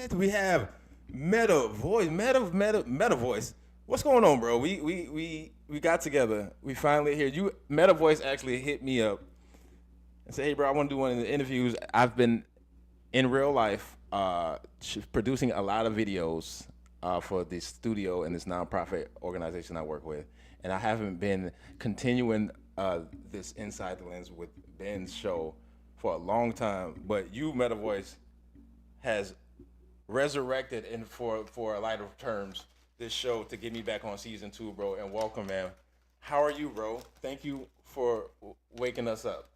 What? We have MetaVoice. What's going on, bro? We got together. We finally here. You MetaVoice actually hit me up and said, "Hey, bro, I want to do one of the interviews. I've been in real life producing a lot of videos for this studio and this nonprofit organization I work with, and I haven't been continuing this Inside the Lens with Ben's show for a long time. But you, MetaVoice, has resurrected and for a lighter terms this show to get me back on season 2, bro. And welcome, man. How are you, bro? Thank you for waking us up.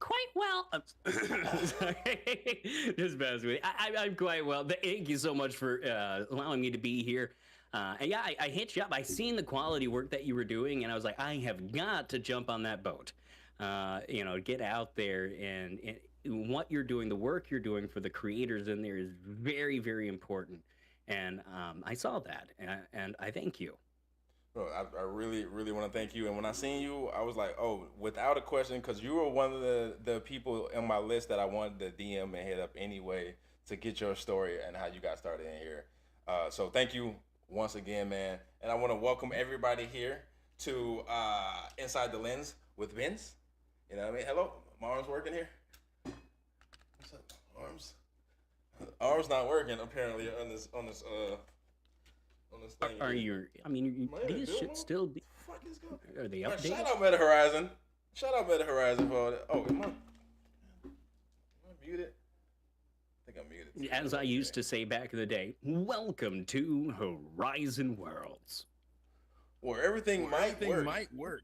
Quite well. Sorry. This best way. I'm quite well. Thank you so much for allowing me to be here. And yeah, I hit you up. I seen the quality work that you were doing, and I was like, I have got to jump on that boat. Get out there and what you're doing, the work you're doing for the creators in there is very, very important. And I saw that, and I thank you. Bro, I really, really want to thank you. And when I seen you, I was like, oh, without a question, because you were one of the people in my list that I wanted to DM and hit up anyway to get your story and how you got started in here. So thank you once again, man. And I want to welcome everybody here to Inside the Lens with Vince. You know what I mean? Hello, my arm's working here. What's up, arms? Arm's not working apparently on this thing. Are you? I mean, these should still be. Fuck is going? Are they Man, updated? shout out Meta Horizon. Shout out Meta Horizon for all that. Oh, am I muted? I think I'm muted. As I used to say back in the day, welcome to Horizon Worlds. Where everything might work.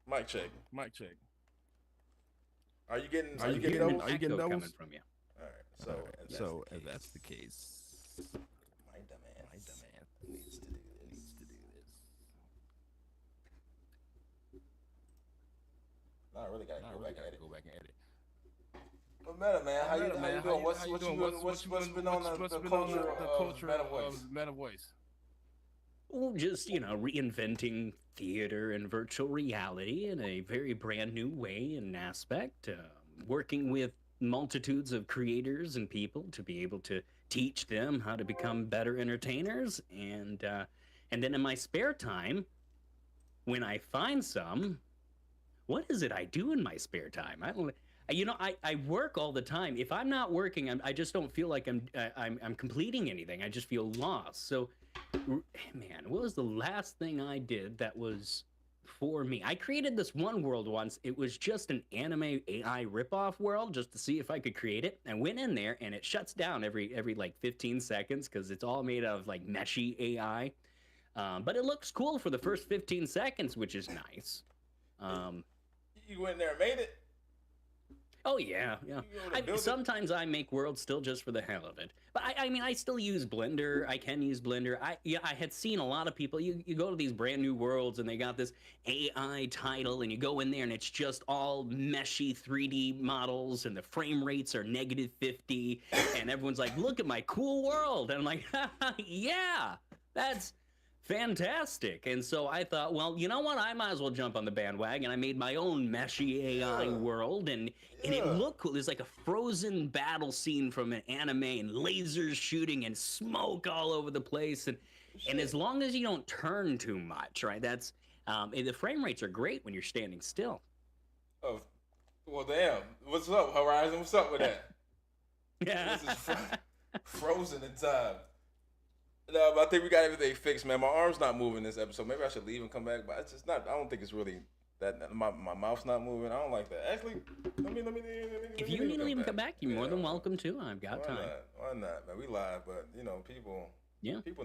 Mic check. Mic check. Are you getting? Are you getting getting doubles? an echo coming from you? All right. So, If that's the case, my dumbass needs to do this. No, I really gotta go back and edit. Well, Meta man, how you doing? What's been on the culture of MetaVoice? Well, just, reinventing theater and virtual reality in a very brand new way and aspect, working with multitudes of creators and people to be able to teach them how to become better entertainers. And then in my spare time, when I find some, what is it I do in my spare time? I work all the time. If I'm not working, I just don't feel like I'm completing anything. I just feel lost. So, man, what was the last thing I did that was for me? I created this one world once. It was just an anime AI ripoff world just to see if I could create it. I went in there and it shuts down every like 15 seconds because it's all made out of like meshy AI. But it looks cool for the first 15 seconds, which is nice. You went there and made it? Oh, yeah. Sometimes I make worlds still just for the hell of it. But I still use Blender. I can use Blender. I had seen a lot of people, you go to these brand new worlds and they got this AI title and you go in there and it's just all meshy 3D models and the frame rates are -50 and everyone's like, look at my cool world. And I'm like, yeah, that's fantastic. And so I thought, well, you know what? I might as well jump on the bandwagon. I made my own meshy AI world, and it looked cool. There's like a frozen battle scene from an anime, and lasers shooting, and smoke all over the place. And as long as you don't turn too much, right? That's the frame rates are great when you're standing still. Oh, well, damn. What's up, Horizon? What's up with that? Yeah. This is frozen in time. No, but I think we got everything fixed, man. My arm's not moving this episode. Maybe I should leave and come back, but it's just not. I don't think it's really that. My mouth's not moving. I don't like that. Actually, let me. If you need to leave and come back, you're more than welcome to. I've got time. Why not, man? We live, but people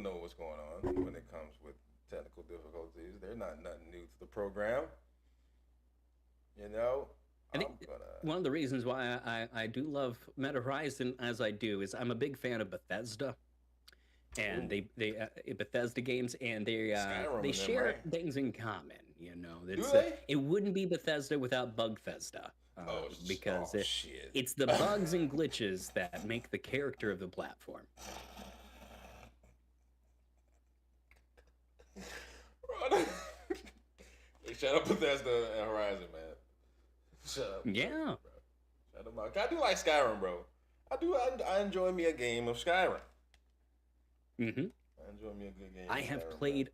know what's going on when it comes with technical difficulties. They're not nothing new to the program. I think one of the reasons why I do love Meta Horizon as I do is I'm a big fan of Bethesda. And they Bethesda games, and they share right? things in common. Do they? It wouldn't be Bethesda without Bugfesda, because it's the bugs and glitches that make the character of the platform. Hey, shout out Bethesda and Horizon, man. Shut up. Yeah. Shout I do like Skyrim, bro. I enjoy me a game of Skyrim. Mm-hmm. I enjoy me a good game. I of have Skyrim, played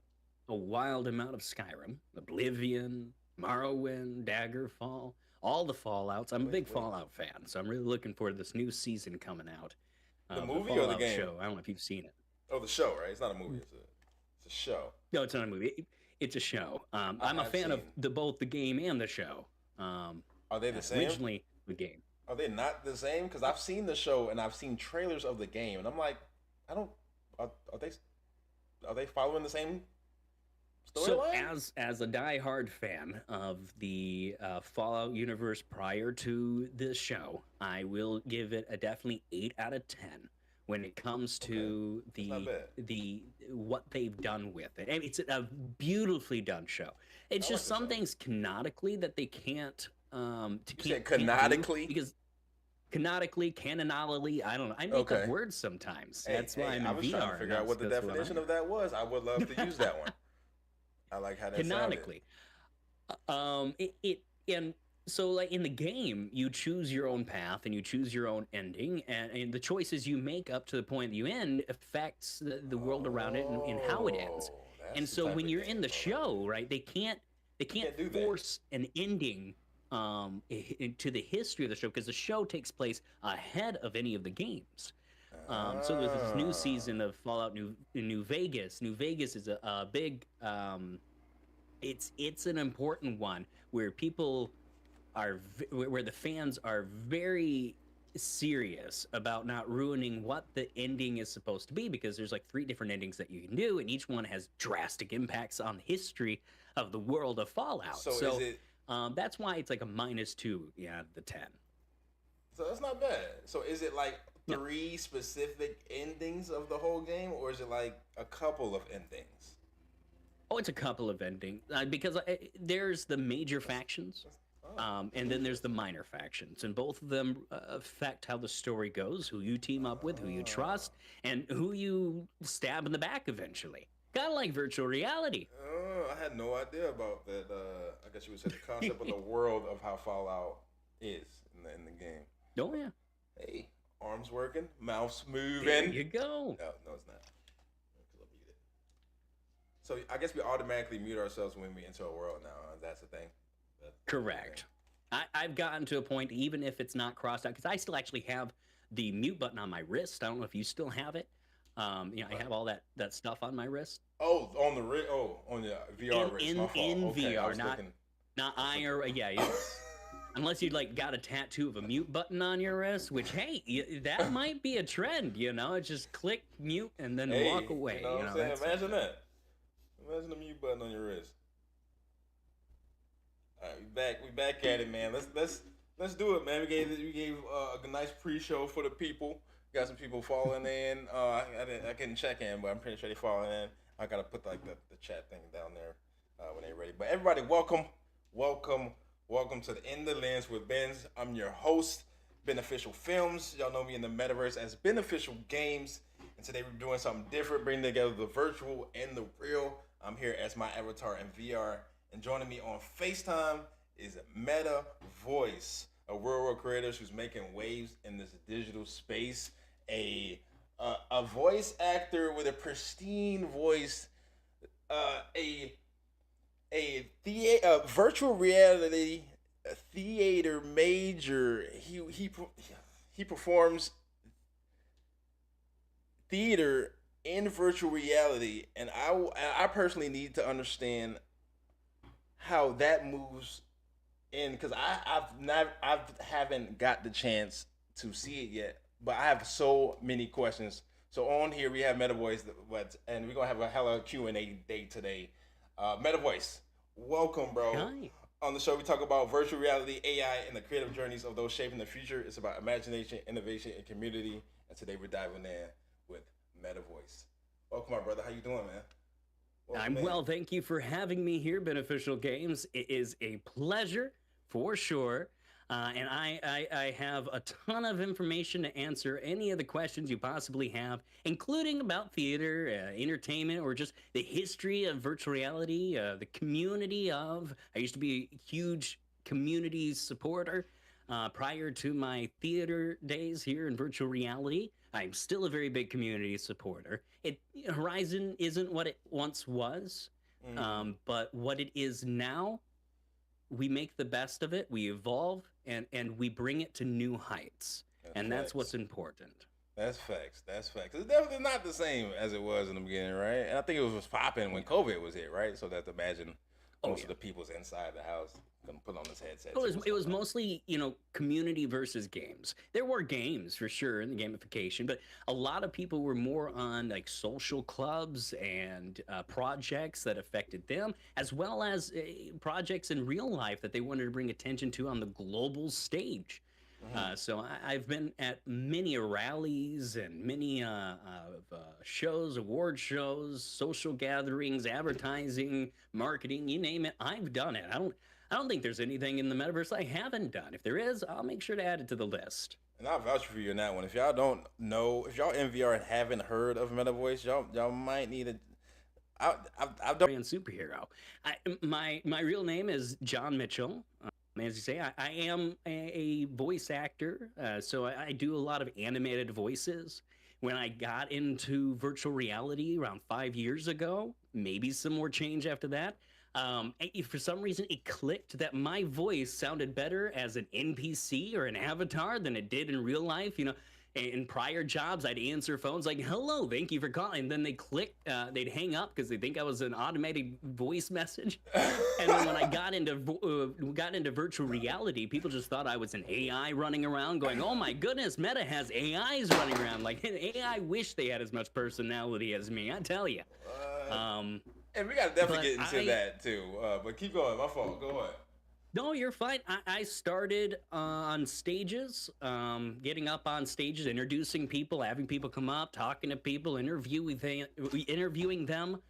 a wild amount of Skyrim, Oblivion, Morrowind, Daggerfall, all the Fallouts. I'm a big Fallout fan, so I'm really looking forward to this new season coming out. The movie or the Fallout game? show. I don't know if you've seen it. Oh, the show, right? It's not a movie. It's a show. No, it's not a movie. It's a show. I'm a fan of both the game and the show. Are they the same? Originally, the game. Are they not the same? Because I've seen the show and I've seen trailers of the game, and I'm like, I don't. Are they following the same storyline? So, as a diehard fan of the Fallout universe prior to this show, I will give it a definitely 8 out of 10 when it comes to the what they've done with it. And it's a beautifully done show. It's just some things canonically that they can't canonically? because canonically, canonally, I don't know. I make up words sometimes. That's why I'm in VR. I was trying to figure out what the definition of that was. I would love to use that one. I like how that canonically. And so, like in the game, you choose your own path and you choose your own ending, and the choices you make up to the point that you end affects the world around it and how it ends. And so, when you're in the show, right, they can't force an ending into the history of the show because the show takes place ahead of any of the games. So there's this new season of Fallout New Vegas. New Vegas is a big. It's an important one where people where the fans are very serious about not ruining what the ending is supposed to be, because there's like 3 different endings that you can do, and each one has drastic impacts on the history of the world of Fallout. So is it? That's why it's like a -2 out of the 10. So that's not bad. So is it like 3 specific endings of the whole game, or is it like a couple of endings? Oh, it's a couple of endings because there's the major factions, and then there's the minor factions, and both of them affect how the story goes, who you team up with, who you trust, and who you stab in the back eventually. Kind of like virtual reality. I had no idea about that. I guess you would say the concept of the world of how Fallout is in the game. Oh, yeah. Hey, arms working, mouth's moving. There you go. No, it's not. So I guess we automatically mute ourselves when we enter a world now. That's the thing. Correct. I've gotten to a point, even if it's not crossed out, because I still actually have the mute button on my wrist. I don't know if you still have it. I have all that stuff on my wrist. Oh, on the wrist. Oh, on the VR wrist. My fault. In okay, VR, not IR. Yeah. Unless you like got a tattoo of a mute button on your wrist, which hey, that might be a trend. It's just click mute and then walk away. You know what I'm saying? Imagine that. Imagine the mute button on your wrist. All right, we back at it, man. Let's do it, man. We gave a nice pre-show for the people. Got some people falling in. I couldn't check in, but I'm pretty sure they falling in. I gotta put like the chat thing down there when they're ready. But everybody, welcome to the In the Lens with Benz. I'm your host, Beneficial Films. Y'all know me in the metaverse as Beneficial Games, and today we're doing something different, bringing together the virtual and the real. I'm here as my avatar in VR, and joining me on FaceTime is MetaVoice, a world creator who's making waves in this digital space. A voice actor with a pristine voice, a virtual reality theater major. He performs theater in virtual reality, and I personally need to understand how that moves in, because I haven't got the chance to see it yet, but I have so many questions. So on here we have MetaVoice, and we're gonna have a hella Q&A day today. MetaVoice, welcome, bro. Hi. On the show, we talk about virtual reality, AI, and the creative journeys of those shaping the future. It's about imagination, innovation, and community. And today we're diving in with MetaVoice. Welcome, my brother. How you doing, man? I'm well. Thank you for having me here, Beneficial Games. It is a pleasure for sure. And I have a ton of information to answer any of the questions you possibly have, including about theater, entertainment, or just the history of virtual reality, the community of. I used to be a huge community supporter. Prior to my theater days here in virtual reality, I'm still a very big community supporter. Horizon isn't what it once was, but what it is now, we make the best of it. We evolve and we bring it to new heights, and that's what's important. That's facts. That's facts. It's definitely not the same as it was in the beginning, right? And I think it was popping when COVID was hit, right? So that's imagine most of the people's inside the house gonna put on this headset. It was mostly, community versus games. There were games for sure in the gamification, but a lot of people were more on like social clubs and projects that affected them, as well as projects in real life that they wanted to bring attention to on the global stage. So I've been at many rallies and many shows, award shows, social gatherings, advertising, marketing, you name it. I've done it. I don't think there's anything in the metaverse I haven't done. If there is, I'll make sure to add it to the list. And I'll vouch for you in that one. If y'all don't know, if y'all in VR and haven't heard of MetaVoice, y'all might need to. I've done. Superhero. My real name is John Mitchell. As you say, I am a voice actor, so I do a lot of animated voices. When I got into virtual reality around 5 years ago, maybe some more change after that, for some reason it clicked that my voice sounded better as an NPC or an avatar than it did in real life. In prior jobs, I'd answer phones like, "Hello, thank you for calling." And then they click, they'd hang up because they think I was an automated voice message. And then when I got into virtual reality, people just thought I was an AI running around, going, "Oh my goodness, Meta has AIs running around." Like, AI wish they had as much personality as me. I tell you. And we gotta definitely get into that too. But keep going. My fault. Go ahead. No, you're fine. I started on stages, getting up on stages, introducing people, having people come up, talking to people, interviewing them.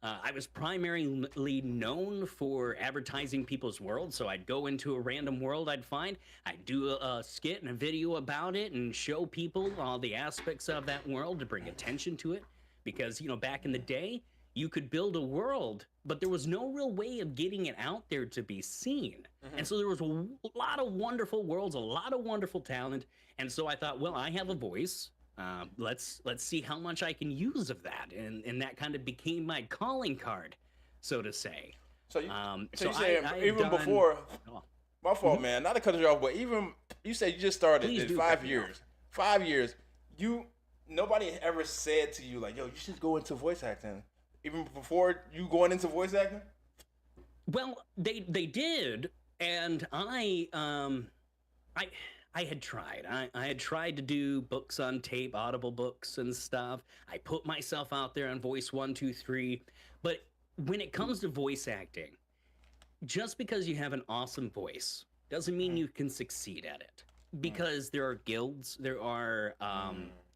I was primarily known for advertising people's world, so I'd go into a random world I'd find, I'd do a skit and a video about it and show people all the aspects of that world to bring attention to it. Because, back in the day, you could build a world, but there was no real way of getting it out there to be seen. And so there was a lot of wonderful worlds, a lot of wonderful talent. And so I thought, well, I have a voice. Let's see how much I can use of that. And that kind of became my calling card, so to say. So you say even before, my fault, man, not to cut you off, but even, you said you just started in 5 years. 5 years, nobody ever said to you like, "Yo, you should go into voice acting." Even before you going into voice acting? Well, they did, and I had tried. I had tried to do books on tape, Audible books and stuff. I put myself out there on Voice 1, 2, 3. But when it comes to voice acting, just because you have an awesome voice doesn't mean you can succeed at it. Because there are guilds, there are,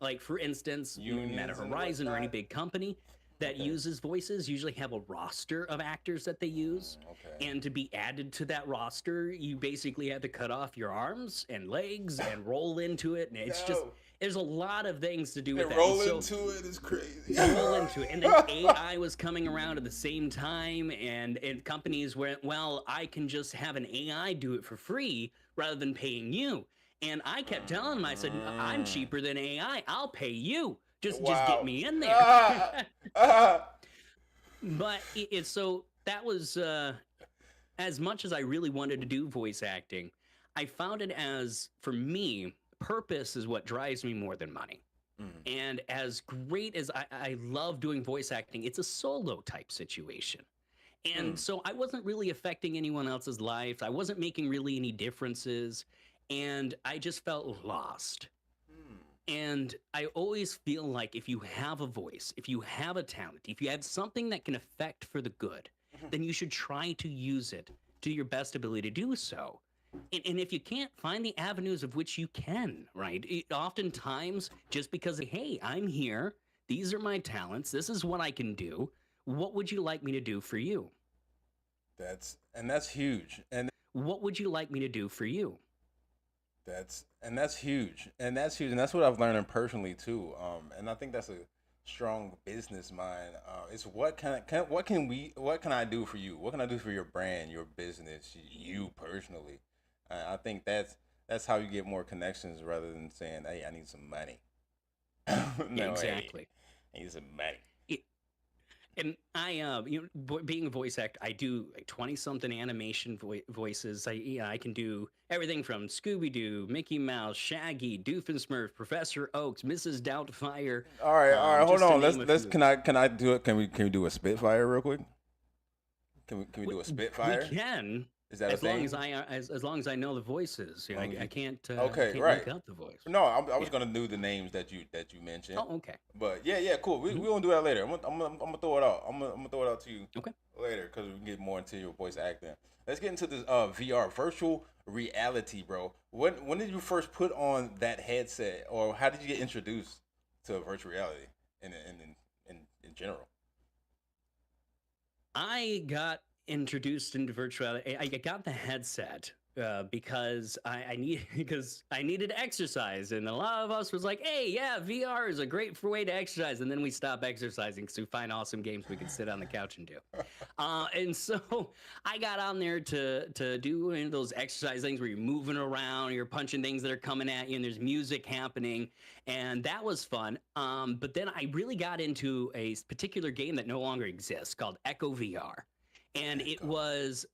like for instance, Meta Horizon or any big company that uses voices usually have a roster of actors that they use. And to be added to that roster, you basically have to cut off your arms and legs and roll into it. And it's just, there's a lot of things to do with that. Roll into it is crazy. Roll into it. And then AI was coming around at the same time, and companies went, well, I can just have an AI do it for free rather than paying you. And I kept telling them, I said, I'm cheaper than AI. I'll pay you. Just get me in there. But so that was, as much as I really wanted to do voice acting, I found it as, for me, purpose is what drives me more than money. And as great as I love doing voice acting, it's a solo type situation. And so I wasn't really affecting anyone else's life. I wasn't making really any differences. And I just felt lost. And I always feel like if you have a voice, if you have a talent, if you have something that can affect for the good, then you should try to use it to your best ability to do so. And if you can't, find the avenues of which you can, right? Oftentimes, just because, hey, I'm here, these are my talents, this is what I can do, what would you like me to do for you? That's huge. And what would you like me to do for you? That's huge. And that's what I've learned personally too. And I think that's a strong business mind. It's what can I do for you? What can I do for your brand, your business, you personally? I think that's that's how you get more connections rather than saying, "Hey, I need some money." No, Exactly. hey, I need some money. And being a voice actor, I do like 20-something animation voices. I can do everything from Scooby Doo, Mickey Mouse, Shaggy, Doofenshmirtz, Professor Oaks, Mrs. Doubtfire. All right, hold Just to on. name a Let's few. can I do it? Can we do a Spitfire real quick? Can we do a Spitfire? We can, Is that a as long thing? as as long as I know the voices. Long as I you- can't. Okay, I can't right. make out the voice. No, I was Yeah. gonna do the names that you mentioned. Oh, okay. But yeah, cool. We gonna do that later. I'm gonna throw it out. I'm gonna throw it out to you. Okay. Later, because we can get more into your voice acting. Let's get into this VR, virtual reality, bro. When did you first put on that headset, or how did you get introduced to virtual reality in general? I got introduced into virtuality. I got the headset because I needed to exercise, and a lot of us was like, "Hey, yeah, VR is a great way to exercise," and then we stop exercising because we find awesome games we can sit on the couch and do. And so I got on there to do one of those exercise things where you're moving around, you're punching things that are coming at you, and there's music happening, and that was fun. But then I really got into a particular game that no longer exists called Echo VR, and it was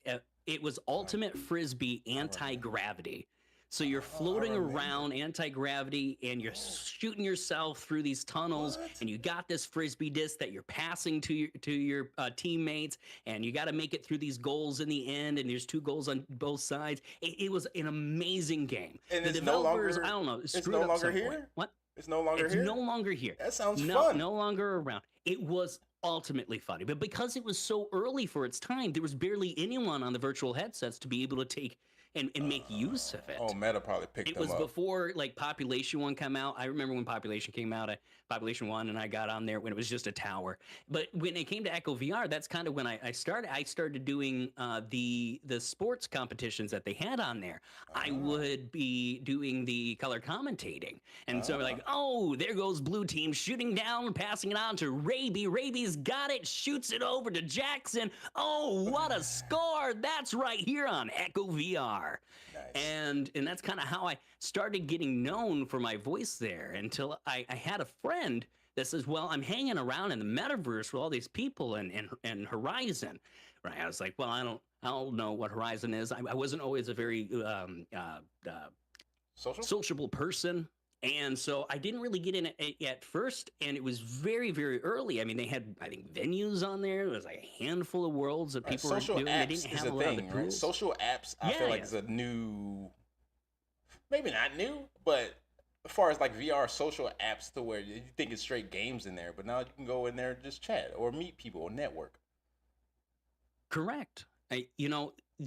ultimate frisbee anti-gravity. So you're floating around anti-gravity and you're shooting yourself through these tunnels, and you got this frisbee disc that you're passing to your teammates, and you got to make it through these goals in the end, and there's 2 goals on both sides. It was an amazing game. And the it's no developers, longer. I don't know, It's screwed no up longer some here. point. What? It's no longer It's here. no longer here. That sounds no, fun. No longer around. It was ultimately funny, but because it was so early for its time, there was barely anyone on the virtual headsets to be able to take and make use of it. Oh, Meta probably picked It them was up. before like Population 1 came out. I remember when Population came out, Population 1, and I got on there when it was just a tower. But when it came to Echo VR, that's kind of when I started. I started doing the sports competitions that they had on there. I would be doing the color commentating. And so we're like, oh, there goes blue team shooting down, passing it on to Raby. Raby's got it, shoots it over to Jackson. Oh, what a score. That's right here on Echo VR. Nice. And that's kind of how I started getting known for my voice there until I had a friend that says, well, I'm hanging around in the metaverse with all these people and Horizon. Right. I was like, well, I don't know what Horizon is. I wasn't always a very sociable person. And so I didn't really get in it at first, and it was very, very early. I mean, they had, I think, venues on there. There was like a handful of worlds that people were doing. They didn't have a lot of the right? tools. Social apps, I feel like is a new, maybe not new, but as far as like VR social apps to where you think it's straight games in there, but now you can go in there and just chat or meet people or network. Correct. A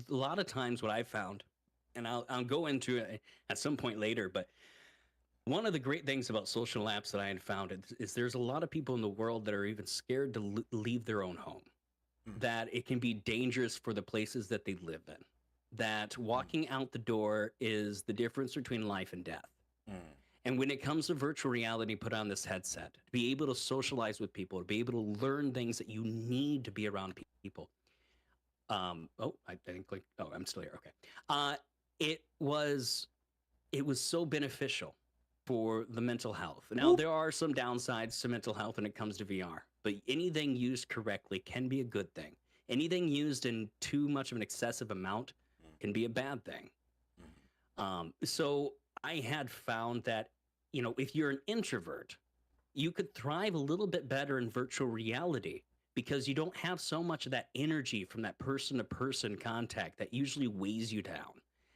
lot of times what I found, and I'll go into it at some point later, but one of the great things about social apps that I had found is there's a lot of people in the world that are even scared to leave their own home, that it can be dangerous for the places that they live in, that walking out the door is the difference between life and death. And when it comes to virtual reality, put on this headset, to be able to socialize with people, to be able to learn things that you need to be around people. I think I'm still here. Okay. It was so beneficial for the mental health. Now, there are some downsides to mental health when it comes to VR, but anything used correctly can be a good thing. Anything used in too much of an excessive amount can be a bad thing. So I had found that, if you're an introvert, you could thrive a little bit better in virtual reality because you don't have so much of that energy from that person-to-person contact that usually weighs you down.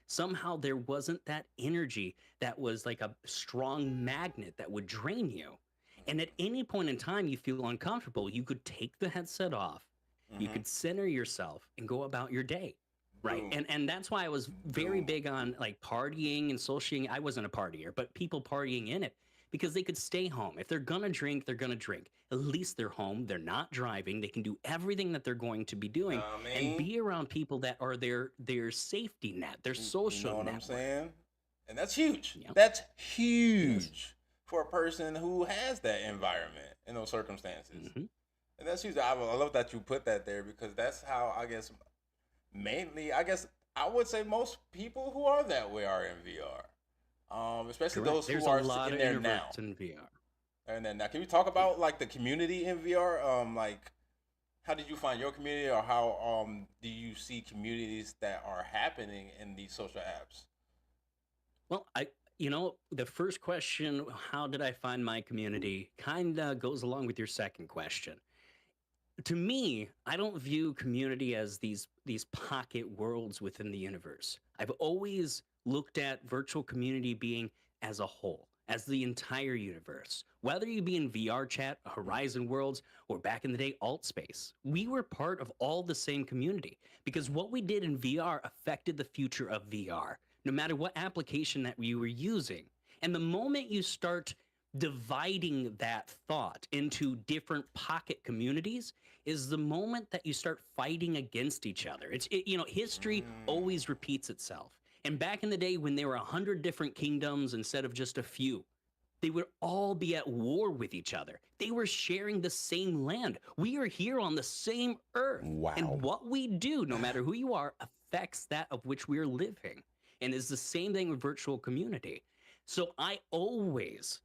Somehow there wasn't that energy that was like a strong magnet that would drain you. And at any point in time you feel uncomfortable, you could take the headset off, you could center yourself and go about your day. Right. And that's why I was very big on like partying and socialing. I wasn't a partier, but people partying in it because they could stay home. If they're going to drink, they're going to drink. At least they're home. They're not driving. They can do everything that they're going to be doing and be around people that are their safety net, their social You know what network. I'm saying? And that's huge. Yep. That's huge for a person who has that environment in those circumstances. And that's huge. I love that you put that there because that's how, I guess, mainly, I would say most people who are that way are in VR. Especially Correct. those There's who a are lot in of there now. introverts in VR. And then now, can we talk about like the community in VR? Like how did you find your community, or how do you see communities that are happening in these social apps? Well, the first question, how did I find my community, kind of goes along with your second question. To me, I don't view community as these pocket worlds within the universe. I've always looked at virtual community being as a whole, as the entire universe. Whether you be in VR chat, Horizon Worlds, or back in the day, Alt Space, we were part of all the same community because what we did in VR affected the future of VR, no matter what application that we were using. And the moment you start dividing that thought into different pocket communities is the moment that you start fighting against each other. History Mm. always repeats itself. And back in the day when there were 100 different kingdoms instead of just a few, they would all be at war with each other. They were sharing the same land. We are here on the same earth. Wow. And what we do, no matter who you are, affects that of which we're living. And it's the same thing with virtual community. So I always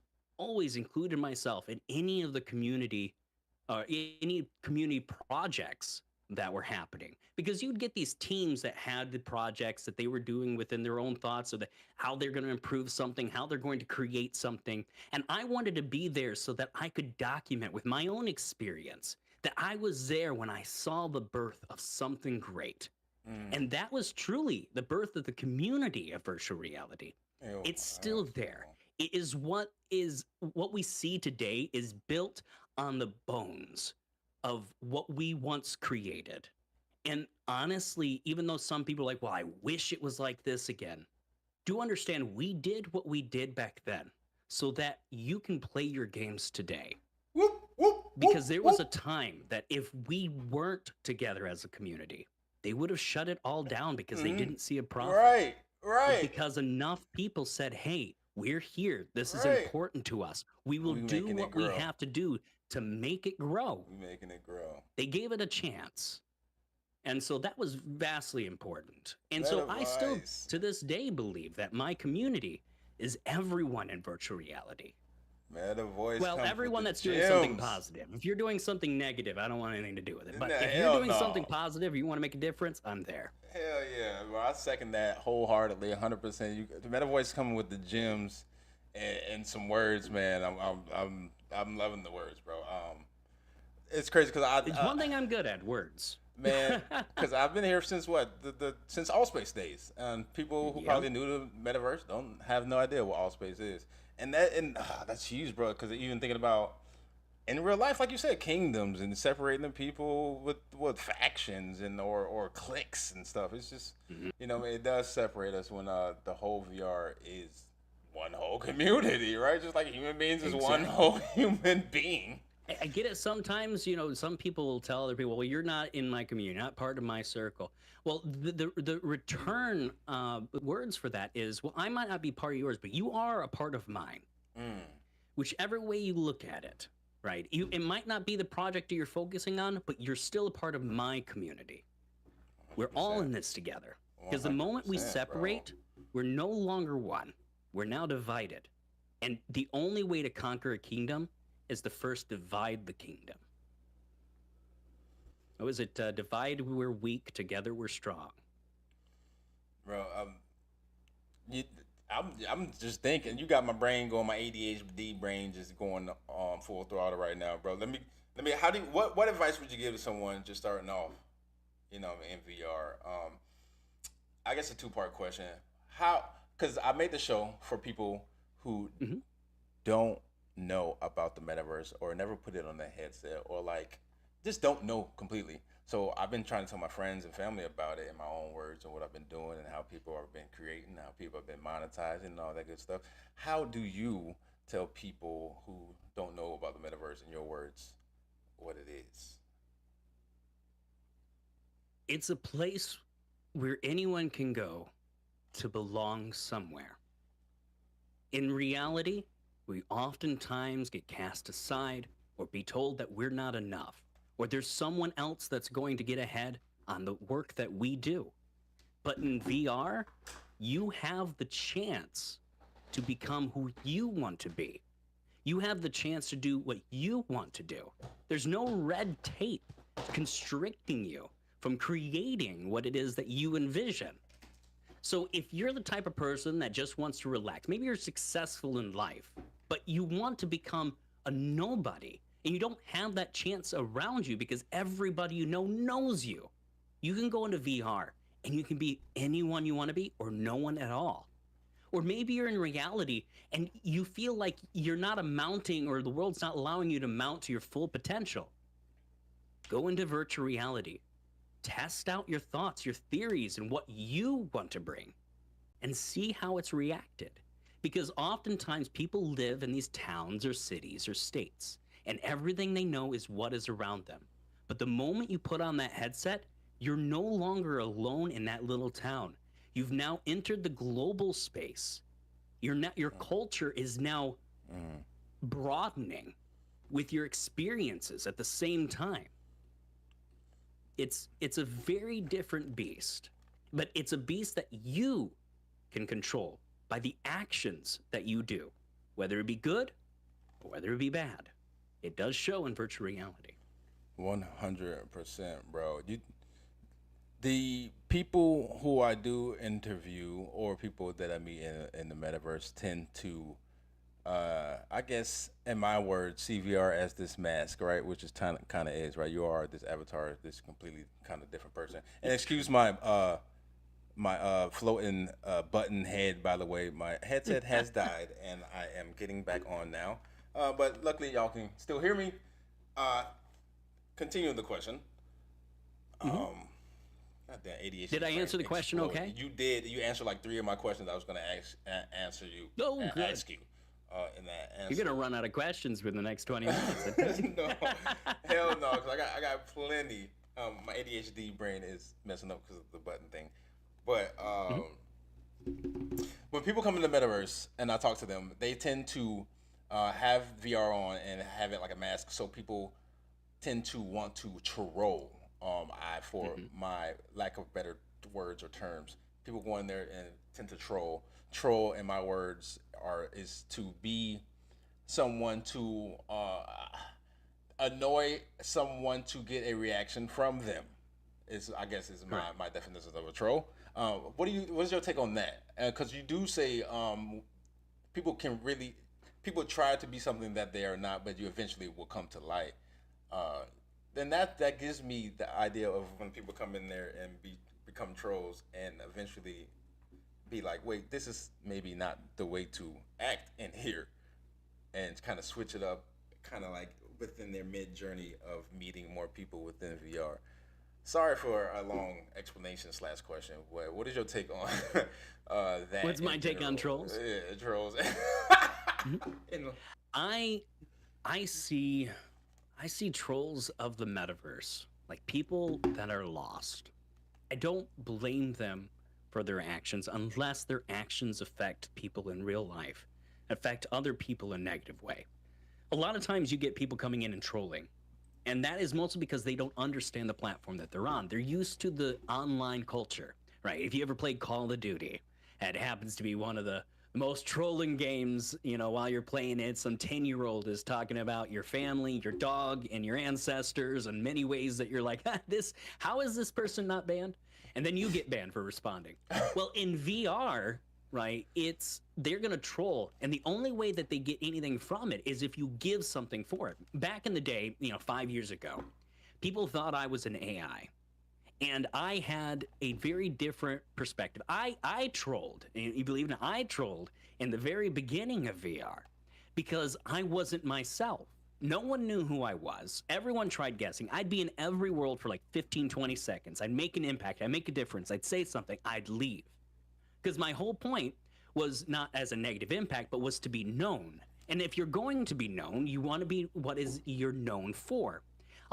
included myself in any of the community any community projects that were happening because you'd get these teams that had the projects that they were doing within their own thoughts of how they're going to improve something, how they're going to create something. And I wanted to be there so that I could document with my own experience that I was there when I saw the birth of something great. Mm. And that was truly the birth of the community of virtual reality. Ew, It's still there. It is what we see today is built on the bones of what we once created. And honestly, even though some people are like, well, I wish it was like this again, do understand we did what we did back then so that you can play your games today. Whoop, whoop, Because whoop, there was a whoop. time that if we weren't together as a community, they would have shut it all down because they Mhm. didn't see a profit. Right, But right, because enough people said, hey, we're here. This is right. important to us. We will We do making it what we grow. have to do to make it grow. We making it grow. They gave it a chance. And so that was vastly important. And so I still, MetaVoice. to this day, believe that my community is everyone in virtual reality. MetaVoice. Well, comes everyone with that's the doing something gems. positive. If you're doing something negative, I don't want anything to do with it. But Nah, if you're hell doing no. something positive, you want to make a difference, I'm there. Hell yeah, well, I second that wholeheartedly, 100%. The MetaVoice coming with the gems and some words, man. I'm loving the words, bro. It's crazy because It's one thing I'm good at, words. man, because I've been here since what the since Allspace days, and people who Yep. probably knew the metaverse don't have no idea what Allspace is, and that's huge, bro. Because even thinking about in real life, like you said, kingdoms and separating the people with factions and or cliques and stuff. It's just Mhm. it does separate us when the whole VR is one whole community, right? Just like human beings is one Exactly. whole human being. I get it. Sometimes, some people will tell other people, well, you're not in my community, not part of my circle. Well, the return words for that is, well, I might not be part of yours, but you are a part of mine. Mm, Whichever way you look at it, right? It might not be the project that you're focusing on, but you're still a part of my community. We're all in 100%. this together. Because the moment we 100%, bro. separate, we're no longer one. We're now divided. And the only way to conquer a kingdom is to first divide the kingdom. What was it? Divide we're weak, together we're strong. Bro, you, I'm just thinking. You got my brain going, my ADHD brain just going full throttle right now, bro. Let me. How do you, what advice would you give to someone just starting off, in VR? I guess a two-part question. How? Because I made the show for people who Hmm. don't know about the metaverse or never put it on their headset or like just don't know completely. So I've been trying to tell my friends and family about it in my own words and what I've been doing and how people have been creating, how people have been monetizing and all that good stuff. How do you tell people who don't know about the metaverse in your words what it is? It's a place where anyone can go to belong somewhere. In reality, we oftentimes get cast aside or be told that we're not enough, or there's someone else that's going to get ahead on the work that we do. But in VR, you have the chance to become who you want to be. You have the chance to do what you want to do. There's no red tape constricting you from creating what it is that you envision. So if you're the type of person that just wants to relax, maybe you're successful in life, but you want to become a nobody, and you don't have that chance around you because everybody you know knows you. You can go into VR and you can be anyone you want to be or no one at all. Or maybe you're in reality and you feel like you're not amounting or the world's not allowing you to mount to your full potential. Go into virtual reality. Test out your thoughts, your theories, and what you want to bring, and see how it's reacted. Because oftentimes people live in these towns or cities or states, and everything they know is what is around them. But the moment you put on that headset, you're no longer alone in that little town. You've now entered the global space. Your culture is now broadening with your experiences at the same time. It's a very different beast, but it's a beast that you can control by the actions that you do, whether it be good or whether it be bad. It does show in virtual reality. 100%, bro. The people who I do interview or people that I meet in the metaverse tend to, I guess, in my words, see VR as this mask, right? Which is kind of is, right? You are this avatar, this completely kind of different person. And excuse my floating button head, by the way. My headset has died, and I am getting back on now. But luckily, y'all can still hear me. Continuing the question. Goddamn ADHD. Did I answer the question okay? You did. You answered like 3 of my questions. I was going to answer you. Oh, good. Ask you in that answer. You're going to run out of questions within the next 20 minutes. No, hell no. Cause I got plenty. My ADHD brain is messing up because of the button thing. But when people come into the metaverse and I talk to them, they tend to have VR on and have it like a mask. So people tend to want to troll. For my lack of better words or terms, people go in there and tend to troll. Troll, in my words, is to be someone to annoy someone to get a reaction from them. I guess is my definition of a troll. What's your take on that? Because you do say people try to be something that they are not, but you eventually will come to light. Then that gives me the idea of when people come in there and become trolls and eventually be like, wait, this is maybe not the way to act in here, and kind of switch it up, kind of like within their mid journey of meeting more people within VR. Sorry for a long explanation / question. What is your take on that? What's my take on trolls? Yeah, trolls. I see trolls of the metaverse, like people that are lost. I don't blame them for their actions unless their actions affect people in real life, affect other people in a negative way. A lot of times you get people coming in and trolling, and that is mostly because they don't understand the platform that they're on. They're used to the online culture, right? If you ever played Call of Duty, it happens to be one of the most trolling games, while you're playing it, some 10-year-old is talking about your family, your dog, and your ancestors in many ways that you're like, how is this person not banned? And then you get banned for responding. Well, in VR, right, they're going to troll, and the only way that they get anything from it is if you give something for it. Back in the day, 5 years ago, people thought I was an AI. And I had a very different perspective. I trolled, and you believe it, I trolled in the very beginning of VR because I wasn't myself. No one knew who I was. Everyone tried guessing. I'd be in every world for like 15, 20 seconds. I'd make an impact. I'd make a difference. I'd say something. I'd leave. Because my whole point was not as a negative impact, but was to be known. And if you're going to be known, you want to be what is you're known for.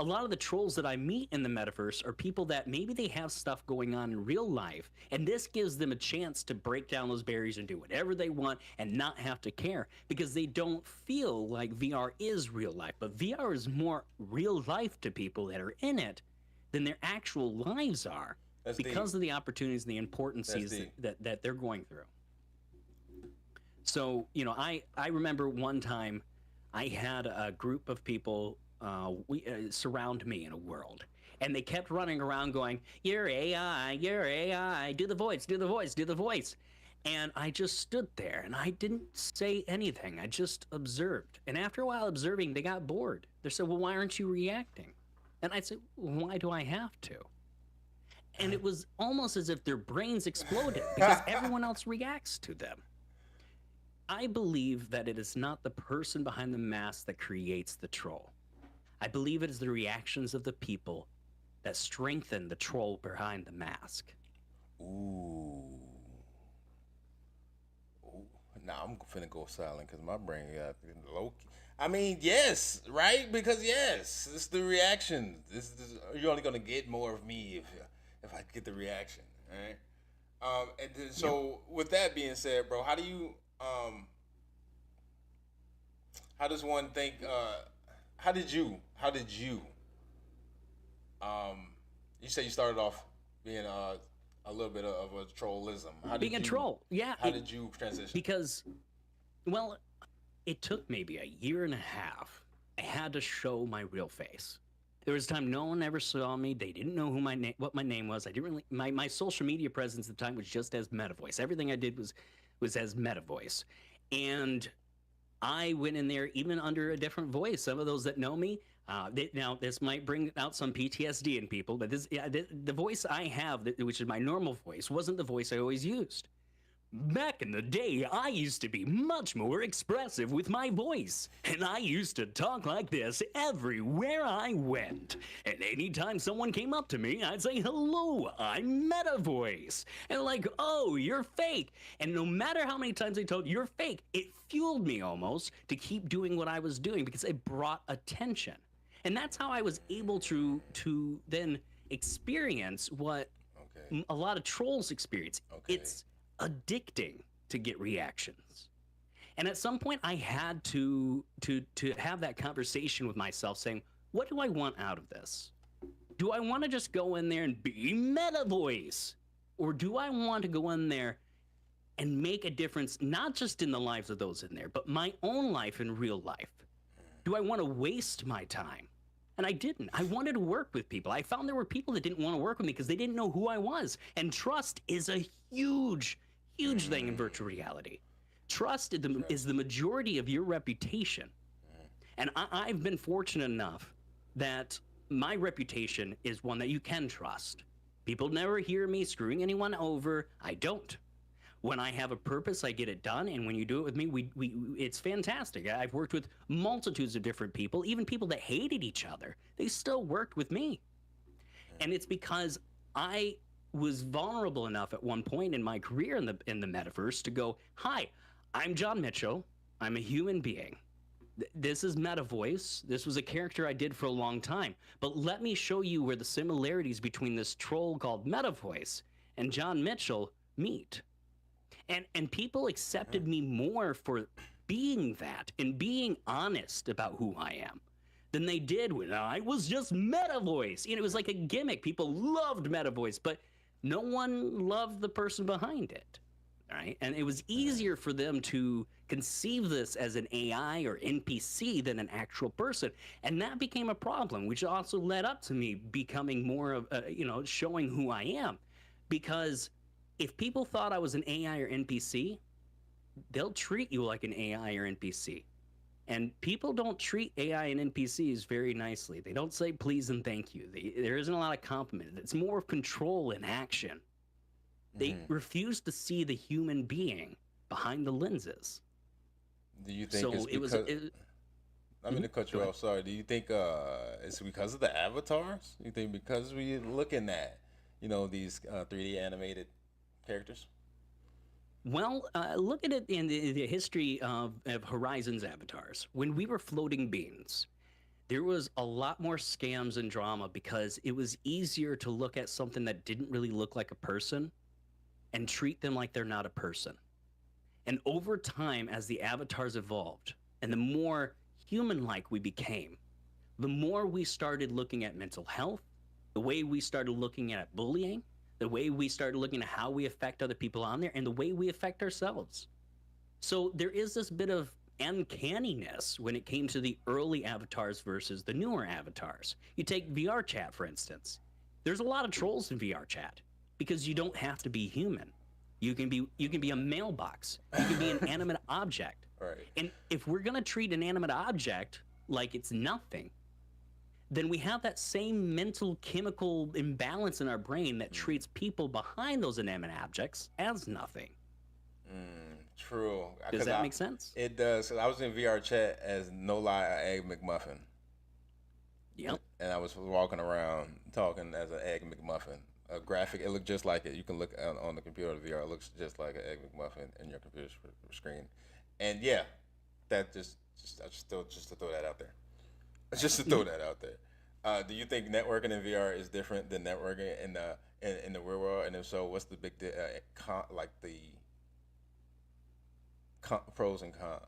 A lot of the trolls that I meet in the metaverse are people that maybe they have stuff going on in real life, and this gives them a chance to break down those barriers and do whatever they want and not have to care because they don't feel like VR is real life. But VR is more real life to people that are in it than their actual lives are. because of the opportunities and the importances deep. that they're going through. So, you know, I remember one time I had a group of people surround me in a world, and they kept running around going, "You're AI, do the voice, do the voice, do the voice." And I just stood there and I didn't say anything. I just observed. And after a while observing, they got bored. They said, "Well, why aren't you reacting?" And I said, "Why do I have to?" And it was almost as if their brains exploded because everyone else reacts to them. I believe that it is not the person behind the mask that creates the troll. I believe it is the reactions of the people that strengthen the troll behind the mask. Ooh. Nah, I'm finna go silent because my brain got low. I mean, yes, right? Because yes, it's the reaction. You're only gonna get more of me if I get the reaction, right? And then, so with that being said, bro, how do you how does one think? How did you? You say you started off being a little bit of a trollism. Being a troll, yeah. How did you transition? Because, well, it took maybe a year and a half. I had to show my real face. There was a time no one ever saw me. They didn't know what my name was. I didn't really. My social media presence at the time was just as MetaVoice. Everything I did was as MetaVoice, and I went in there even under a different voice. Some of those that know me. Now, this might bring out some PTSD in people, but the voice I have, which is my normal voice, wasn't the voice I always used. Back in the day, I used to be much more expressive with my voice, and I used to talk like this everywhere I went. And anytime someone came up to me, I'd say, "Hello, I'm MetaVoice." And like, "Oh, you're fake." And no matter how many times I told "you're fake," it fueled me almost to keep doing what I was doing because it brought attention. And that's how I was able to then experience what a lot of trolls experience. It's addicting to get reactions. And at some point I had to have that conversation with myself saying, what do I want out of this? Do I want to just go in there and be MetaVoice? Or do I want to go in there and make a difference, not just in the lives of those in there, but my own life in real life? Do I want to waste my time? And I didn't. I wanted to work with people. I found there were people that didn't want to work with me because they didn't know who I was. And trust is a huge, huge thing in virtual reality. Trust is the majority of your reputation. And I've been fortunate enough that my reputation is one that you can trust. People never hear me screwing anyone over. I don't. When I have a purpose, I get it done, and when you do it with me, it's fantastic. I've worked with multitudes of different people, even people that hated each other. They still worked with me. And it's because I was vulnerable enough at one point in my career in the metaverse to go, "Hi, I'm John Mitchell. I'm a human being. This is MetaVoice. This was a character I did for a long time. But let me show you where the similarities between this troll called MetaVoice and John Mitchell meet." And people accepted me more for being that and being honest about who I am than they did when I was just MetaVoice. You know, it was like a gimmick. People loved MetaVoice, but no one loved the person behind it, right? And it was easier for them to conceive this as an AI or NPC than an actual person. And that became a problem, which also led up to me becoming more of, showing who I am. Because if people thought I was an AI or NPC, they'll treat you like an AI or NPC. And people don't treat AI and NPCs very nicely. They don't say please and thank you. There isn't a lot of compliment. It's more of control in action. They refuse to see the human being behind the lenses. Do you think it's because... I'm going to cut you off, sorry. Do you think it's because of the avatars? You think because we're looking at, these 3D animated characters? Well, look at it in the history of Horizon's avatars. When we were floating beings, there was a lot more scams and drama because it was easier to look at something that didn't really look like a person and treat them like they're not a person. And over time, as the avatars evolved and the more human-like we became, the more we started looking at mental health, the way we started looking at bullying, the way we started looking at how we affect other people on there, and the way we affect ourselves. So there is this bit of uncanniness when it came to the early avatars versus the newer avatars. You take VR chat, for instance. There's a lot of trolls in VR chat because you don't have to be human. You can be a mailbox. You can be an animate object. Right. And if we're gonna treat an animate object like it's nothing, then we have that same mental chemical imbalance in our brain that treats people behind those inanimate objects as nothing. True. Does that make sense? It does. 'Cause I was in VR chat as no lie, an egg McMuffin. Yep. And I was walking around talking as an egg McMuffin. A graphic, it looked just like it. You can look on the computer, the VR, it looks just like an egg McMuffin in your computer screen. And yeah, that just to throw that out there. Just to throw that out there. Do you think networking in VR is different than networking in the real world? And if so, what's the big pros and cons?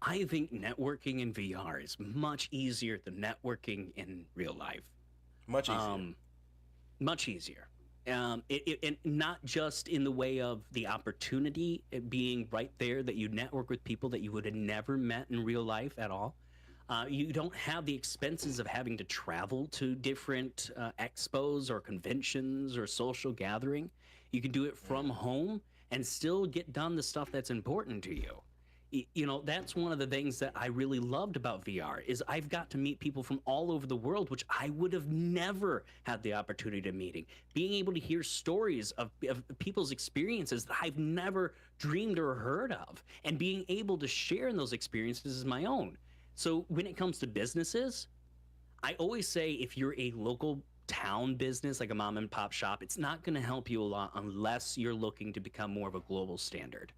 I think networking in VR is much easier than networking in real life. Much easier. Much easier. And not just in the way of the opportunity being right there that you network with people that you would have never met in real life at all. You don't have the expenses of having to travel to different expos or conventions or social gathering. You can do it from home and still get done the stuff that's important to you. You know, that's one of the things that I really loved about VR is I've got to meet people from all over the world, which I would have never had the opportunity to meeting. Being able to hear stories of people's experiences that I've never dreamed or heard of, and being able to share in those experiences as my own. So when it comes to businesses, I always say if you're a local town business, like a mom and pop shop, it's not going to help you a lot unless you're looking to become more of a global standard.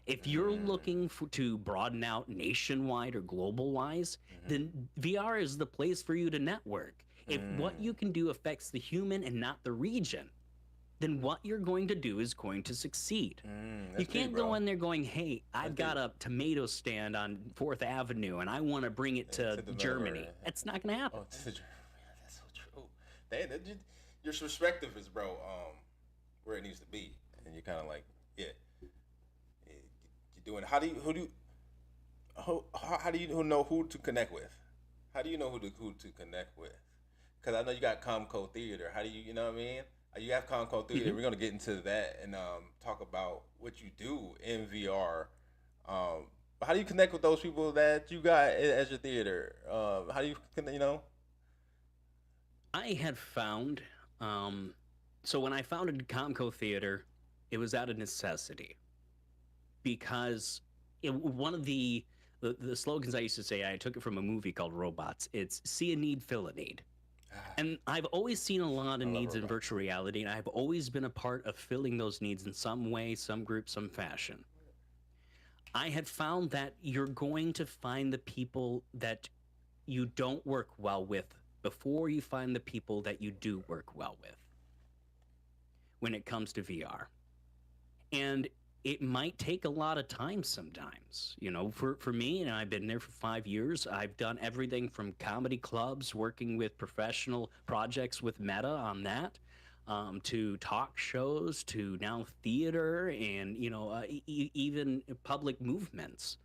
If you're looking to broaden out nationwide or global wise, then VR is the place for you to network. If what you can do affects the human and not the region, then what you're going to do is going to succeed. You can't go in there going, hey, I've got a tomato stand on 4th Avenue and I want to bring it to Germany. That's not going to happen. Oh, to Germany. That's so true. Your perspective is, bro, where it needs to be. And you're kind of like, yeah. Doing how do you know who to connect with? How do you know who to connect with? Because I know you got Comco Theater. How do you know what I mean? You have Comco Theater. We're gonna get into that and talk about what you do in VR. But how do you connect with those people that you got as your theater? How do you I had found so when I founded Comco Theater, it was out of necessity. Because one of the slogans I used to say, I took it from a movie called Robots. It's see a need, fill a need. And I've always seen a lot of needs in virtual reality, and I've always been a part of filling those needs in some way, some group, some fashion. I had found that you're going to find the people that you don't work well with before you find the people that you do work well with when it comes to VR. And it might take a lot of time sometimes. You know, for me, and I've been there for 5 years, I've done everything from comedy clubs, working with professional projects with Meta on that, to talk shows, to now theater, and, even public movements.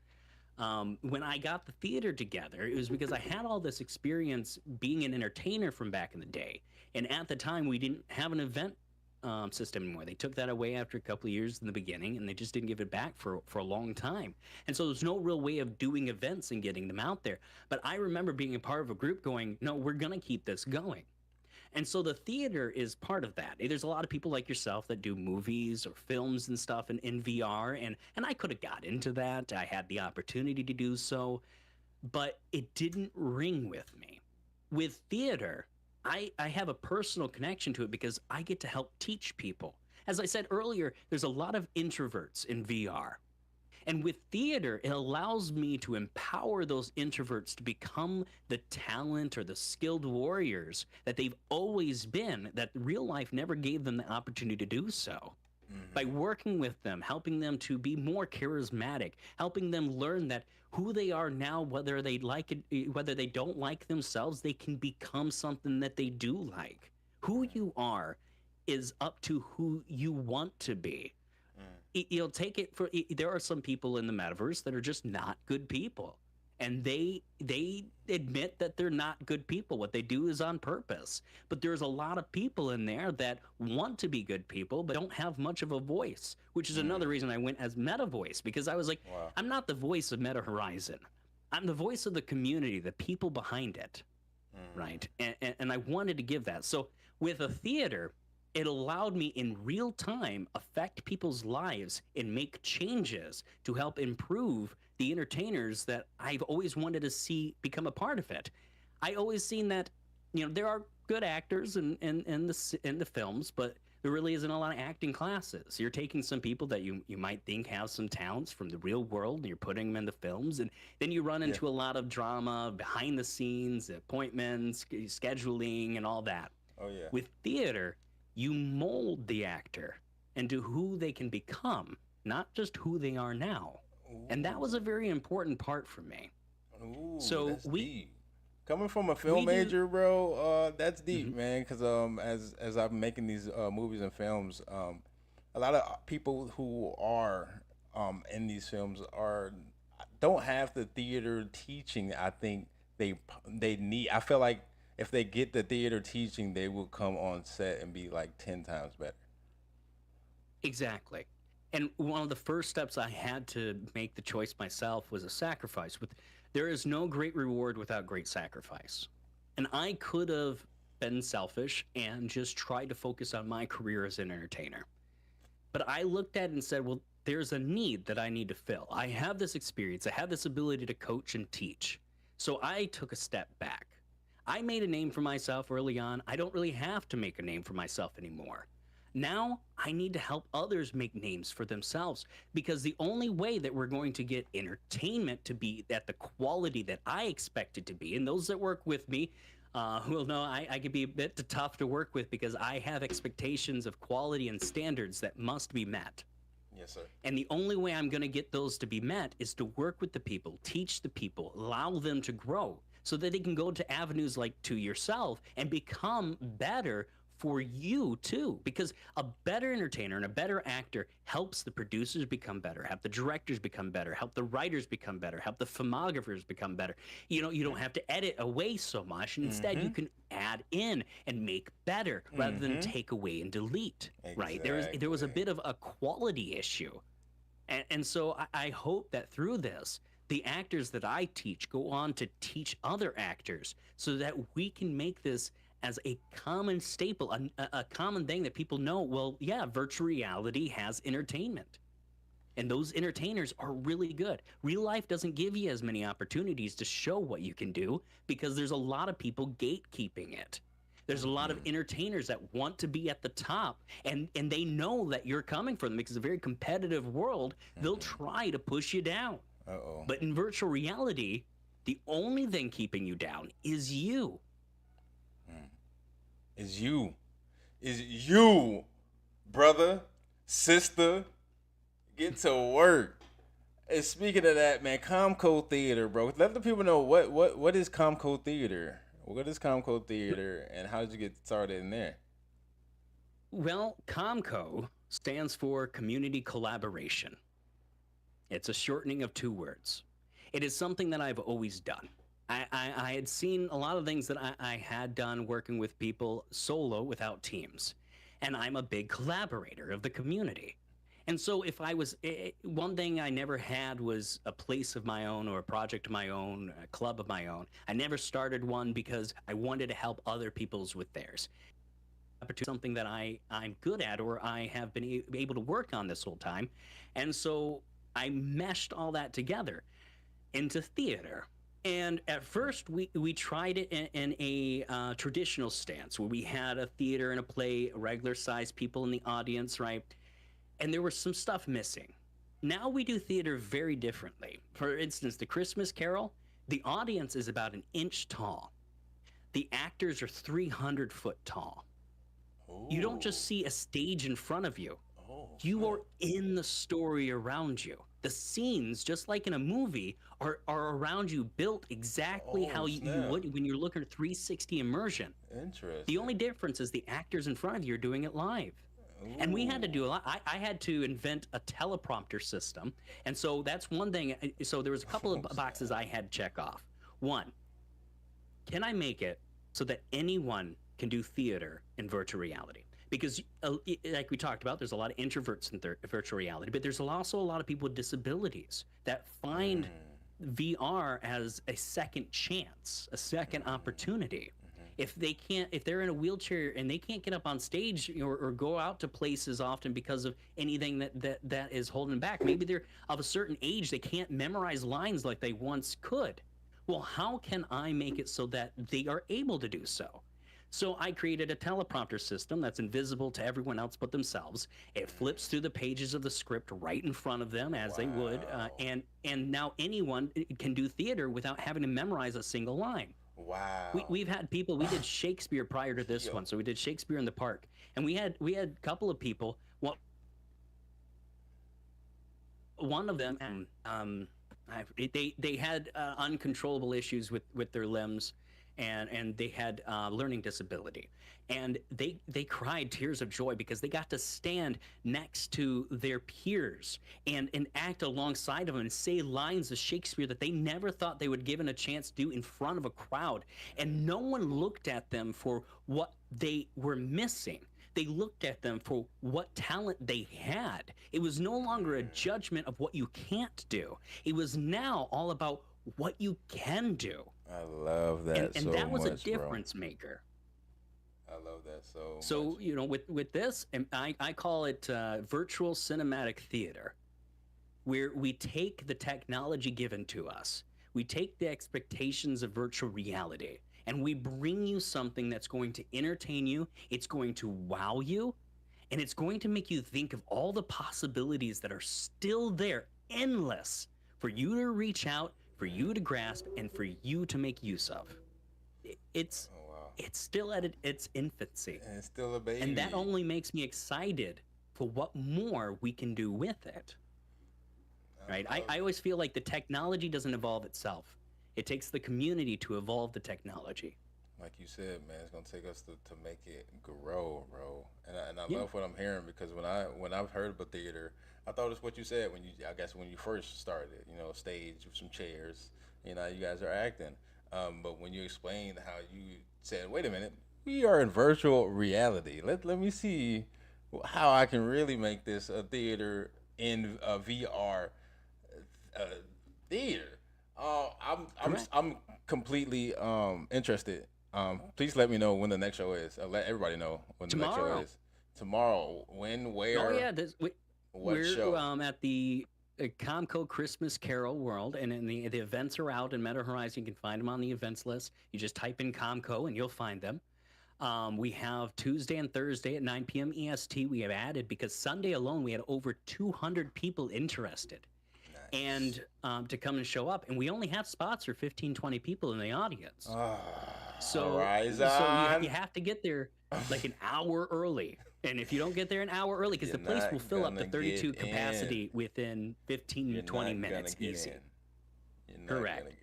When I got the theater together, it was because I had all this experience being an entertainer from back in the day. And at the time, we didn't have an event system anymore. They took that away after a couple of years in the beginning, and they just didn't give it back for a long time. And so there's no real way of doing events and getting them out there. But I remember being a part of a group going, no, we're going to keep this going. And so the theater is part of that. There's a lot of people like yourself that do movies or films and stuff in VR, and I could have got into that. I had the opportunity to do so, but it didn't ring with me. With theater, I have a personal connection to it because I get to help teach people. As I said earlier, there's a lot of introverts in VR. And with theater, it allows me to empower those introverts to become the talent or the skilled warriors that they've always been, that real life never gave them the opportunity to do so. By working with them, helping them to be more charismatic, helping them learn that who they are now, whether they like it, whether they don't like themselves, they can become something that they do like. Who you are is up to who you want to be. You'll take it for there are some people in the metaverse that are just not good people, and they admit that they're not good people. What they do is on purpose. But there's a lot of people in there that want to be good people but don't have much of a voice, which is another reason I went as MetaVoice, because I was like, Wow. I'm not the voice of Meta Horizon. I'm the voice of the community, the people behind it, right? And I wanted to give that. So with a theater, it allowed me in real time affect people's lives and make changes to help improve the entertainers that I've always wanted to see become a part of it. I always seen that, there are good actors in the films, but there really isn't a lot of acting classes. You're taking some people that you might think have some talents from the real world, and you're putting them in the films, and then you run into a lot of drama behind the scenes, appointments, scheduling, and all that. Oh yeah. With theater, you mold the actor into who they can become, not just who they are now. And that was a very important part for me. Ooh, So that's we- deep. Coming from a film we do- major, bro, that's deep, man. Because as I'm making these movies and films, a lot of people who are in these films don't have the theater teaching. I think they need. I feel like if they get the theater teaching, they will come on set and be like 10 times better. Exactly. And one of the first steps I had to make the choice myself was a sacrifice. There is no great reward without great sacrifice. And I could have been selfish and just tried to focus on my career as an entertainer. But I looked at it and said, well, there's a need that I need to fill. I have this experience, I have this ability to coach and teach. So I took a step back. I made a name for myself early on. I don't really have to make a name for myself anymore. Now I need to help others make names for themselves, because the only way that we're going to get entertainment to be at the quality that I expect it to be, and those that work with me will know I can be a bit tough to work with, because I have expectations of quality and standards that must be met. Yes, sir. And the only way I'm going to get those to be met is to work with the people, teach the people, allow them to grow so that they can go to avenues like to yourself and become better for you too. Because a better entertainer and a better actor helps the producers become better, help the directors become better, help the writers become better, help the filmographers become better. You don't have to edit away so much, and instead you can add in and make better rather than take away and delete. Right? There was a bit of a quality issue. And so I hope that through this, the actors that I teach go on to teach other actors so that we can make this as a common staple, a common thing that people know. Well, yeah, virtual reality has entertainment. And those entertainers are really good. Real life doesn't give you as many opportunities to show what you can do because there's a lot of people gatekeeping it. There's a lot of entertainers that want to be at the top, and they know that you're coming for them because it's a very competitive world. They'll try to push you down. Uh-oh. But in virtual reality, the only thing keeping you down is you. Is you, brother, sister. Get to work. And speaking of that, man, Comco Theater, bro. Let the people know what is Comco Theater. What is Comco Theater, and how did you get started in there? Well, Comco stands for Community Collaboration. It's a shortening of two words. It is something that I've always done. I had seen a lot of things that I had done working with people solo without teams. And I'm a big collaborator of the community. And so if I was, one thing I never had was a place of my own or a project of my own, a club of my own. I never started one because I wanted to help other people's with theirs. Something that I'm good at, or I have been able to work on this whole time. And so I meshed all that together into theater. And at first, we tried it in a traditional stance where we had a theater and a play, regular-sized people in the audience, right? And there was some stuff missing. Now we do theater very differently. For instance, the Christmas Carol, the audience is about 1 inch tall. The actors are 300 foot tall. Ooh. You don't just see a stage in front of you. Oh, You are in the story around you. The scenes, just like in a movie, are around you, built exactly Oh, how you snap. would when you're looking at 360 immersion. Interesting. The only difference is the actors in front of you are doing it live. And we had to do a lot. I had to invent a teleprompter system. And so that's one thing. So there was a couple of boxes I had to check off. One, can I make it so that anyone can do theater in virtual reality? Because like we talked about, there's a lot of introverts in virtual reality, but there's also a lot of people with disabilities that find VR as a second chance, a second opportunity. If they're in a wheelchair and they can't get up on stage or go out to places often because of anything that is holding them back, maybe they're of a certain age, they can't memorize lines like they once could. Well, how can I make it so that they are able to do so? So I created a teleprompter system that's invisible to everyone else but themselves. It flips through the pages of the script right in front of them as they would, and now anyone can do theater without having to memorize a single line. Wow. We've had people. We did Shakespeare prior to this one, so we did Shakespeare in the Park, and we had a couple of people. Well, one of them, they had uncontrollable issues with their limbs, and they had learning disability, and they cried tears of joy because they got to stand next to their peers and act alongside of them and say lines of Shakespeare that they never thought they would given a chance to do in front of a crowd, and no one looked at them for what they were missing. They looked at them for what talent they had. It was no longer a judgment of what you can't do. It was now all about what you can do. I love that and so that was much, a difference maker. I love that so much. You know, with this, and I call it virtual cinematic theater, where we take the technology given to us, we take the expectations of virtual reality, and we bring you something that's going to entertain you, it's going to wow you, and it's going to make you think of all the possibilities that are still there, endless, for you to reach out, for you to grasp, and for you to make use of. It's still at its infancy. And it's still a baby. And that only makes me excited for what more we can do with it. Right? I always feel like the technology doesn't evolve itself. It takes the community to evolve the technology. Like you said, man, it's gonna take us to make it grow, bro. And I love what I'm hearing, because when I've heard about theater, I thought it's what you said when you first started, you know, stage with some chairs, you know, you guys are acting. But when you explained how you said, wait a minute, we are in virtual reality. Let me see how I can really make this a theater in a VR theater. I'm completely interested. Please let me know when the next show is. Let everybody know when the next show is. Tomorrow. When? Where? Oh yeah, we're show? At the Comco Christmas Carol World, and the events are out in Meta Horizon. You can find them on the events list. You just type in Comco and you'll find them. We have Tuesday and Thursday at 9 p.m. EST. We have added, because Sunday alone we had over 200 people interested. And to come and show up, and we only have spots for 15-20 people in the audience. So you have to get there like an hour early, and if you don't get there an hour early, because the place will fill up to 32 capacity within 15 to 20 minutes easy. Correct.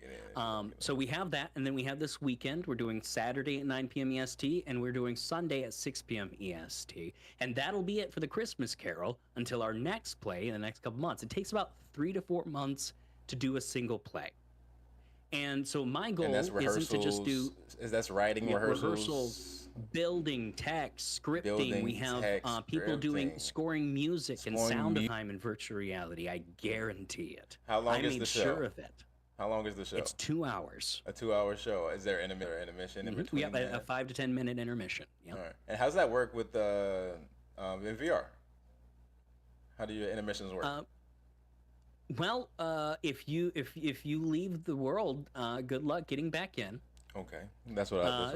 So we have that, and then we have this weekend. We're doing Saturday at 9 p.m. EST, and we're doing Sunday at 6 p.m. EST. And that'll be it for the Christmas Carol until our next play in the next couple months. It takes about 3 to 4 months to do a single play. And so my goal isn't to just do... That's writing rehearsals? Building text, scripting. We have people doing scoring music and sound time in virtual reality. I guarantee it. How long is the show? I made sure of it. How long is the show? It's 2 hours. A 2-hour show. Is there intermission in between? We have a 5 to 10 minute intermission. Yep. All right. And how's that work with in VR? How do your intermissions work? Well, if you leave the world, good luck getting back in. Okay, that's what I.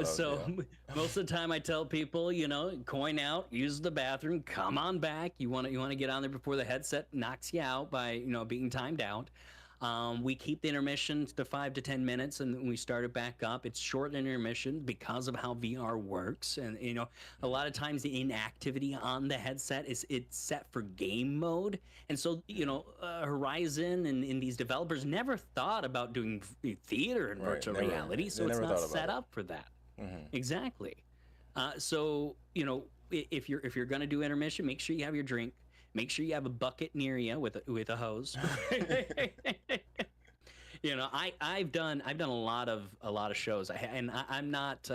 Most of the time, I tell people, you know, coin out, use the bathroom, come on back. You want to get on there before the headset knocks you out by being timed out. We keep the intermission to 5 to 10 minutes, and then we start it back up. It's short intermission because of how VR works, and a lot of times the inactivity on the headset it's set for game mode, and so Horizon and these developers never thought about doing theater in virtual reality, so it's not set up for that. Mm-hmm. Exactly. So if you're gonna do intermission, make sure you have your drink. Make sure you have a bucket near you with a hose. I've done a lot of shows, and I'm not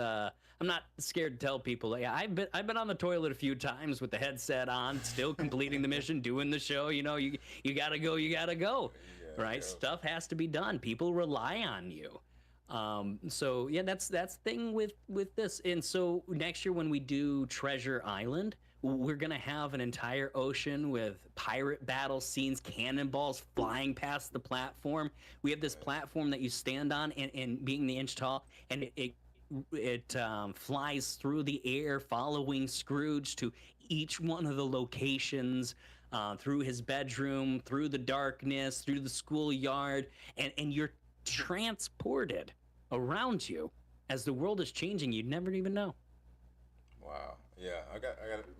scared to tell people. Like, I've been on the toilet a few times with the headset on, still completing the mission, doing the show. You gotta go, right? Yeah. Stuff has to be done. People rely on you. So yeah, that's the thing with this. And so next year when we do Treasure Island, we're gonna have an entire ocean with pirate battle scenes, cannonballs flying past the platform. We have this platform that you stand on, and being the inch tall, and it flies through the air, following Scrooge to each one of the locations. Through his bedroom, through the darkness, through the schoolyard, and you're transported around you as the world is changing. You'd never even know. Wow. Yeah, we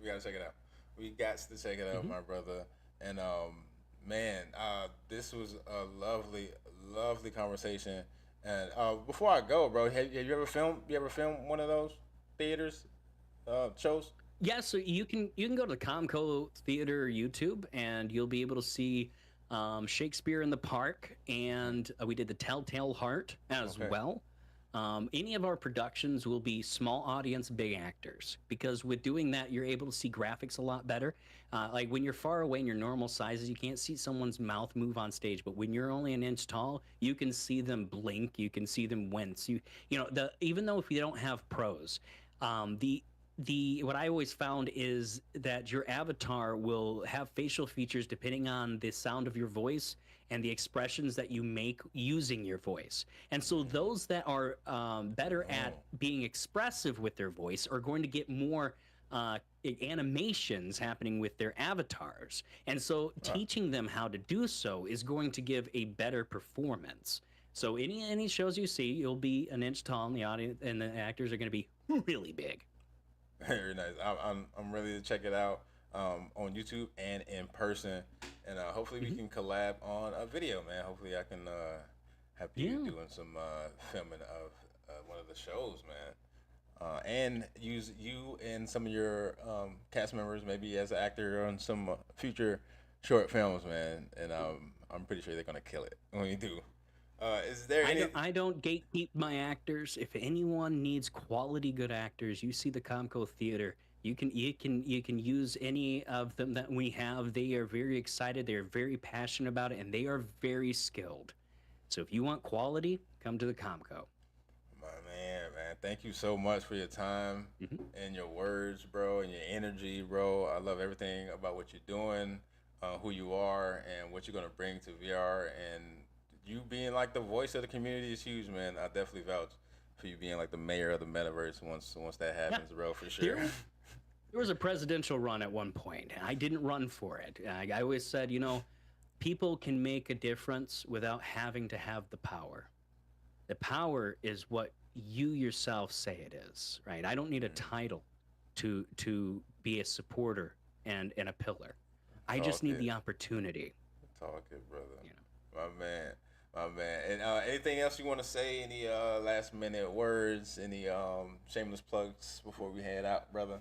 gotta check it out. We got to check it out, my brother. And man, this was a lovely, lovely conversation. And before I go, bro, have you ever filmed? You ever filmed one of those theaters shows? Yeah, so you can go to the Comco Theater YouTube, and you'll be able to see Shakespeare in the Park, and we did the Telltale Heart as Okay. well. Any of our productions will be small audience, big actors, because with doing that, you're able to see graphics a lot better. Like when you're far away in your normal sizes, you can't see someone's mouth move on stage, but when you're only an inch tall, you can see them blink, you can see them wince. Even though if you don't have pros, the what I always found is that your avatar will have facial features depending on the sound of your voice and the expressions that you make using your voice. And so those that are better at being expressive with their voice are going to get more animations happening with their avatars. And so teaching them how to do so is going to give a better performance. So any shows you see, you'll be an inch tall, and the audience and the actors are going to be really big. Very nice. I'm ready to check it out on YouTube and in person, and hopefully we can collab on a video, man. Hopefully I can have you Yeah. doing some filming of one of the shows, man. And use you and some of your cast members maybe as an actor on some future short films, man. And I'm pretty sure they're gonna kill it when you do. Is there I any? don't gatekeep my actors. If anyone needs quality good actors, you see the Comco Theater. You can use any of them that we have. They are very excited. They are very passionate about it, and they are very skilled. So if you want quality, come to the Comco. My man, thank you so much for your time and your words, bro, and your energy, bro. I love everything about what you're doing, who you are, and what you're gonna bring to VR. And you being like the voice of the community is huge, man. I definitely vouch for you being like the mayor of the metaverse once that happens, bro, for sure. There was a presidential run at one point, and I didn't run for it. I always said, people can make a difference without having to have the power. The power is what you yourself say it is, right? I don't need a title to be a supporter and a pillar. I just Talk need it, the opportunity. talk it, brother. You know. My man, my man. And anything else you want to say? Any last minute words? Any shameless plugs before we head out, brother?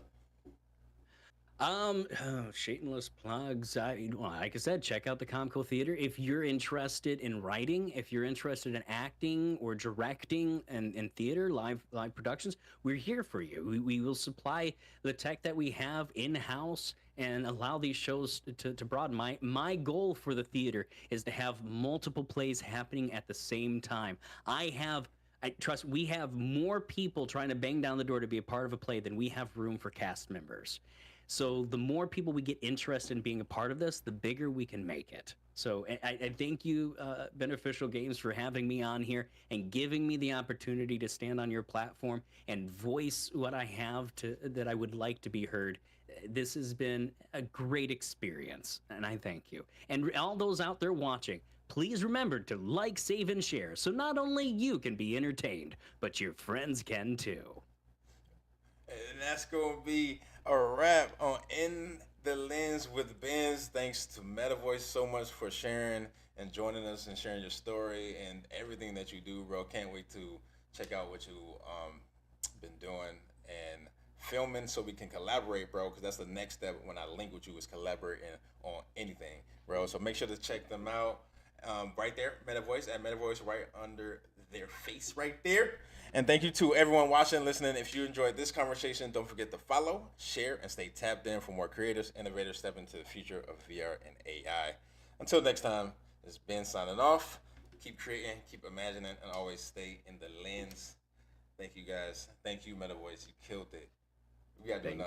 Shameless plugs. Like I said, check out the Comco Theater. If you're interested in writing, if you're interested in acting or directing and theater, live productions, we're here for you. We will supply the tech that we have in house and allow these shows to broaden. My goal for the theater is to have multiple plays happening at the same time. I trust we have more people trying to bang down the door to be a part of a play than we have room for cast members. So the more people we get interested in being a part of this, the bigger we can make it. So I thank you, Beneficial Games, for having me on here and giving me the opportunity to stand on your platform and voice what I have that I would like to be heard. This has been a great experience, and I thank you. And all those out there watching, please remember to like, save, and share so not only you can be entertained, but your friends can too. And that's going to be a wrap on In the Lens with Benz. Thanks to MetaVoice so much for sharing and joining us and sharing your story and everything that you do, bro. Can't wait to check out what you been doing and filming so we can collaborate, bro, because that's the next step when I link with you is collaborating on anything, bro. So make sure to check them out. Right there, MetaVoice, at MetaVoice right under their face right there. And thank you to everyone watching, listening. If you enjoyed this conversation, don't forget to follow, share, and stay tapped in for more creators, innovators step into the future of VR and AI. Until next time, it's Ben signing off. Keep creating, keep imagining, and always stay in the lens. Thank you guys. Thank you, MetaVoice. You killed it. We gotta do another.